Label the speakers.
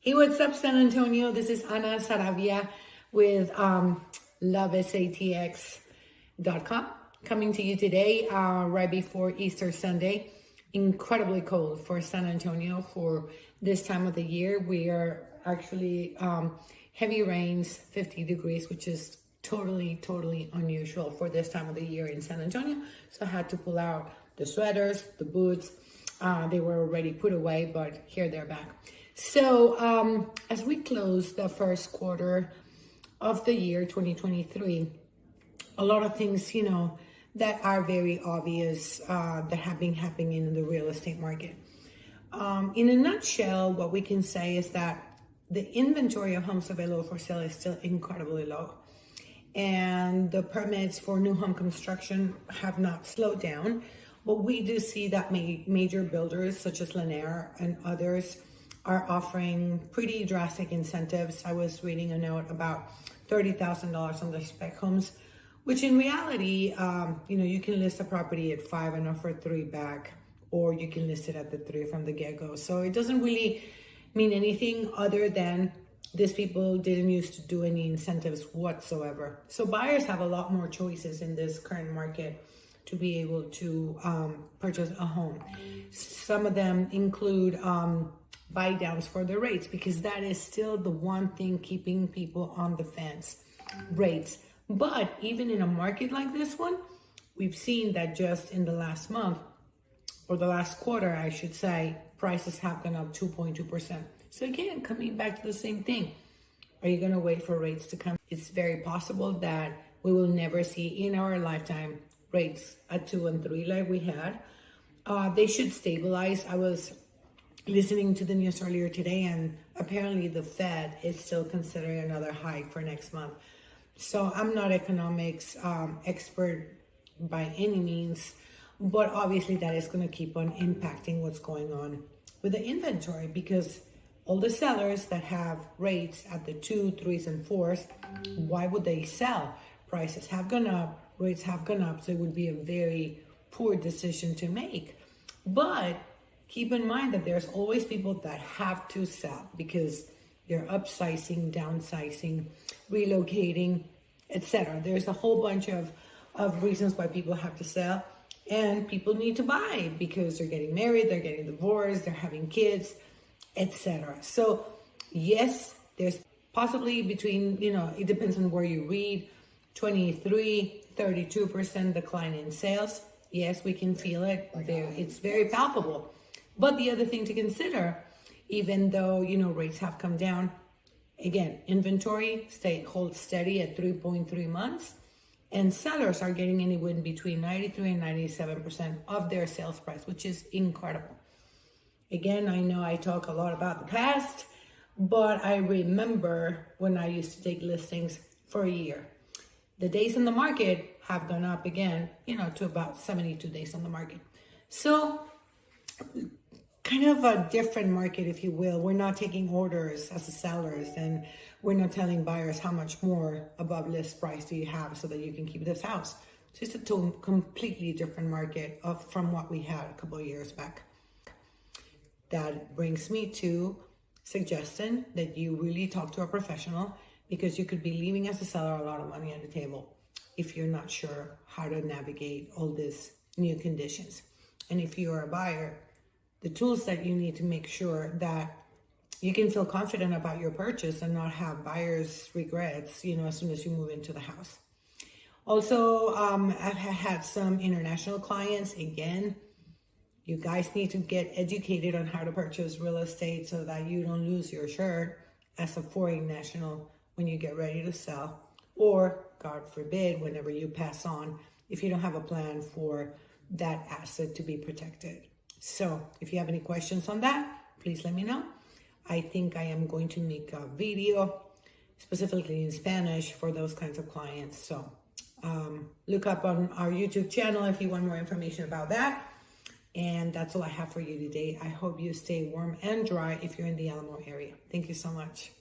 Speaker 1: Hey, what's up, San Antonio? This is Ana Sarabia with lovesatx.com coming to you today right before Easter Sunday. Incredibly cold for San Antonio for this time of the year. We are actually heavy rains, 50 degrees, which is totally unusual for this time of the year in San Antonio. So I had to pull out the sweaters, the boots. They were already put away, but here they're back. So as we close the first quarter of the year 2023, a lot of things, that are very obvious that have been happening in the real estate market. In a nutshell, what we can say is that the inventory of homes available for sale is still incredibly low. And the permits for new home construction have not slowed down. But we do see that major builders such as Lanier and others are offering pretty drastic incentives. I was reading a note about $30,000 on the spec homes, which in reality, you can list a property at 5 and offer 3 back, or you can list it at the 3 from the get-go. So it doesn't really mean anything other than these people didn't used to do any incentives whatsoever. So buyers have a lot more choices in this current market to be able to purchase a home. Some of them include buy downs for the rates, because that is still the one thing keeping people on the fence, rates. But even in a market like this one, we've seen that just in the last month, or the last quarter, I should say, prices have gone up 2.2%. So again, coming back to the same thing, are you gonna wait for rates to come? It's very possible that we will never see in our lifetime rates at 2 and 3 like we had. They should stabilize. I was listening to the news earlier today, and apparently the Fed is still considering another hike for next month. So I'm not economics expert by any means, but obviously that is going to keep on impacting what's going on with the inventory, because all the sellers that have rates at the 2, 3s, and 4s, why would they sell? Prices have gone up, rates have gone up, so it would be a very poor decision to make. But keep in mind that there's always people that have to sell because they're upsizing, downsizing, relocating, etc. There's a whole bunch of reasons why people have to sell, and people need to buy because they're getting married, they're getting divorced, they're having kids, etc. So yes, there's possibly between, it depends on where you read, 32% decline in sales. Yes, we can feel it. It's very palpable. But the other thing to consider, even though, rates have come down, again, inventory holds steady at 3.3 months, and sellers are getting anywhere between 93 and 97% of their sales price, which is incredible. Again, I know I talk a lot about the past, but I remember when I used to take listings for a year. The days in the market have gone up again, to about 72 days on the market. So kind of a different market, if you will. We're not taking orders as sellers, and we're not telling buyers how much more above list price do you have so that you can keep this house. So it's a completely different market from what we had a couple of years back. That brings me to suggesting that you really talk to a professional, because you could be leaving as a seller a lot of money on the table if you're not sure how to navigate all these new conditions. And if you're a buyer, the tools that you need to make sure that you can feel confident about your purchase and not have buyer's regrets, as soon as you move into the house. Also, I've had some international clients. Again, you guys need to get educated on how to purchase real estate so that you don't lose your shirt as a foreign national when you get ready to sell, or God forbid, whenever you pass on, if you don't have a plan for that asset to be protected. So if you have any questions on that, please let me know. I think I am going to make a video specifically in Spanish for those kinds of clients. So look up on our YouTube channel if you want more information about that. And that's all I have for you today. I hope you stay warm and dry if you're in the Alamo area. Thank you so much.